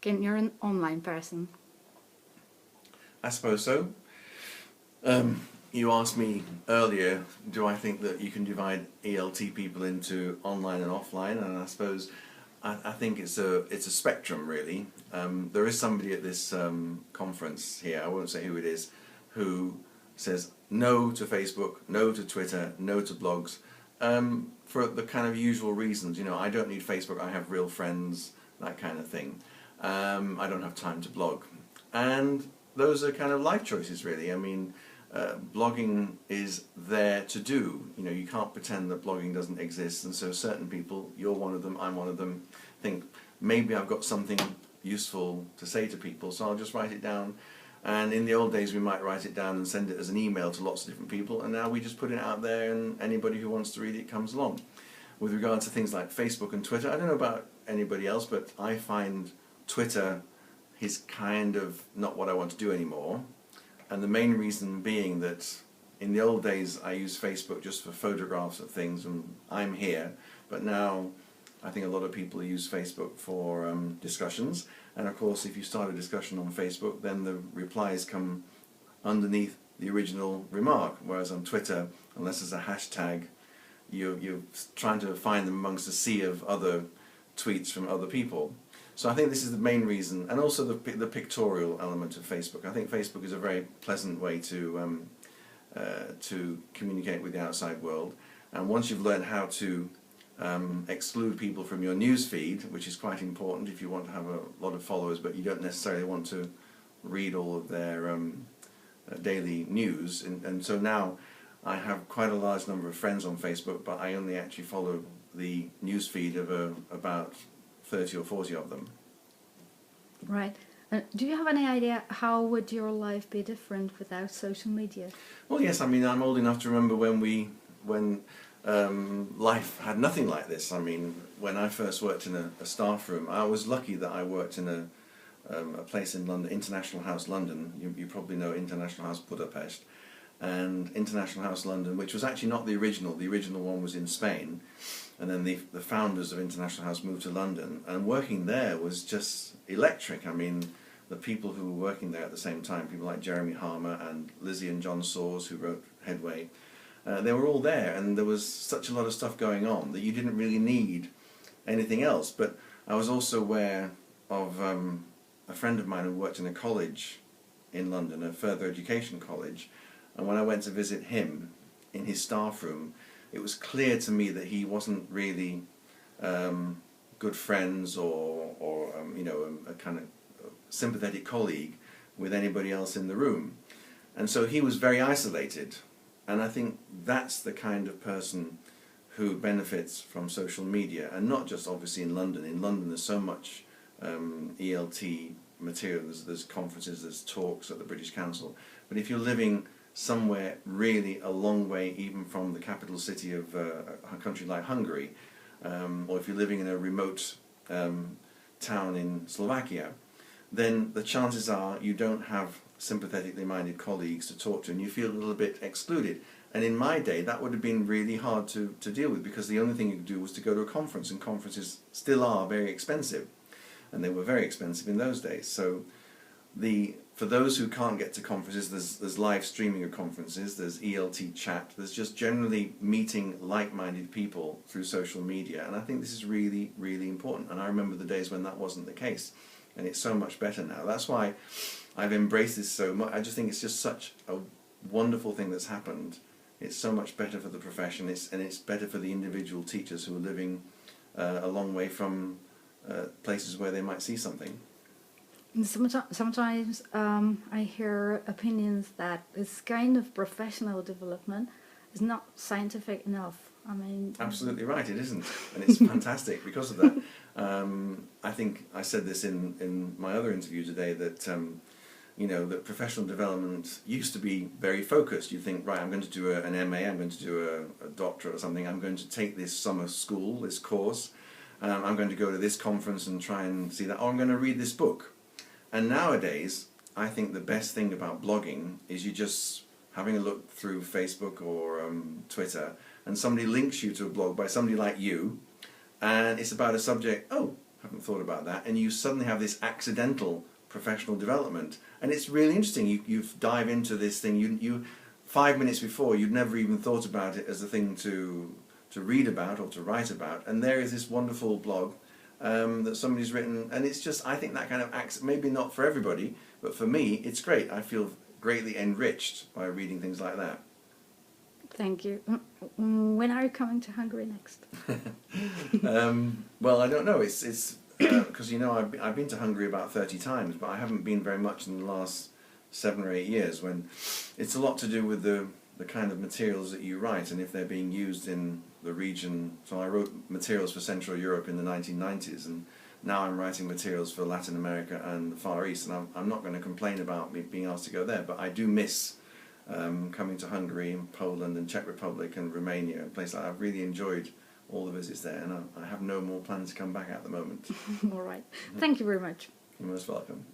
and you're an online person. I suppose so. You asked me earlier, do I think that you can divide ELT people into online and offline? And I suppose I think it's a spectrum, really. There is somebody at this conference here, I won't say who it is, who says no to Facebook, no to Twitter, no to blogs, for the kind of usual reasons. You know, I don't need Facebook, I have real friends, that kind of thing. I don't have time to blog. And those are kind of life choices, really. I mean, blogging is there to do. You know, you can't pretend that blogging doesn't exist, and so certain people, you're one of them, I'm one of them, think maybe I've got something useful to say to people, so I'll just write it down. And in the old days we might write it down and send it as an email to lots of different people, and now we just put it out there and anybody who wants to read it comes along. With regard to things like Facebook and Twitter, I don't know about anybody else, but I find Twitter is kind of not what I want to do anymore. And the main reason being that in the old days I used Facebook just for photographs of things and I'm here, but now I think a lot of people use Facebook for discussions, and of course if you start a discussion on Facebook then the replies come underneath the original remark, whereas on Twitter, unless there's a hashtag, you're trying to find them amongst a sea of other tweets from other people. So I think this is the main reason, and also the pictorial element of Facebook. I think Facebook is a very pleasant way to communicate with the outside world. And once you've learned how to exclude people from your news feed, which is quite important if you want to have a lot of followers, but you don't necessarily want to read all of their daily news. And so now I have quite a large number of friends on Facebook, but I only actually follow the news feed of about 30 or 40 of them. Right. Do you have any idea how would your life be different without social media? Well, yes. I mean, I'm old enough to remember when life had nothing like this. I mean, when I first worked in a staff room, I was lucky that I worked in a place in London, International House London. You probably know International House Budapest. And International House London, which was actually not the original. The original one was in Spain. And then the founders of International House moved to London, and working there was just electric. I mean, the people who were working there at the same time, people like Jeremy Harmer and Lizzie and John Sawers, who wrote Headway, they were all there, and there was such a lot of stuff going on that you didn't really need anything else. But I was also aware of a friend of mine who worked in a college in London, a further education college, and when I went to visit him in his staff room, it was clear to me that he wasn't really good friends or you know, a kind of sympathetic colleague with anybody else in the room. And so he was very isolated. And I think that's the kind of person who benefits from social media, and not just obviously in London. In London there's so much ELT material, there's conferences, there's talks at the British Council. But if you're living somewhere really a long way even from the capital city of a country like Hungary, or if you're living in a remote town in Slovakia, then the chances are you don't have sympathetically minded colleagues to talk to, and you feel a little bit excluded. And in my day that would have been really hard to deal with, because the only thing you could do was to go to a conference, and conferences still are very expensive, and they were very expensive in those days. So for those who can't get to conferences, there's live streaming of conferences, there's ELT chat, there's just generally meeting like-minded people through social media, and I think this is really, really important. And I remember the days when that wasn't the case, and it's so much better now. That's why I've embraced this so much. I just think it's just such a wonderful thing that's happened. It's so much better for the profession, and it's better for the individual teachers who are living a long way from places where they might see something. Sometimes I hear opinions that this kind of professional development is not scientific enough. I mean, absolutely right, it isn't, and it's fantastic because of that. I think I said this in my other interview today, that you know, that professional development used to be very focused. You think, right, I'm going to do an MA, I'm going to do a doctorate or something, I'm going to take this summer school, this course, I'm going to go to this conference and try and see that, or I'm going to read this book. And nowadays, I think the best thing about blogging is you just having a look through Facebook or Twitter, and somebody links you to a blog by somebody like you, and it's about a subject. Oh, haven't thought about that, and you suddenly have this accidental professional development, and it's really interesting. You dive into this thing. You 5 minutes before you'd never even thought about it as a thing to read about or to write about, and there is this wonderful blog that somebody's written, and it's just, I think that kind of acts, maybe not for everybody, but for me it's great. I feel greatly enriched by reading things like that. Thank you. When are you coming to Hungary next? Well, I don't know. It's because you know I've been to Hungary about 30 times, but I haven't been very much in the last 7 or 8 years. When it's a lot to do with the kind of materials that you write and if they're being used in the region. So I wrote materials for Central Europe in the 1990s, and now I'm writing materials for Latin America and the Far East. And I'm not going to complain about me being asked to go there, but I do miss coming to Hungary and Poland and Czech Republic and Romania, a place like that. I've really enjoyed all the visits there, and I have no more plans to come back at the moment. All right. Thank you very much. You're most welcome.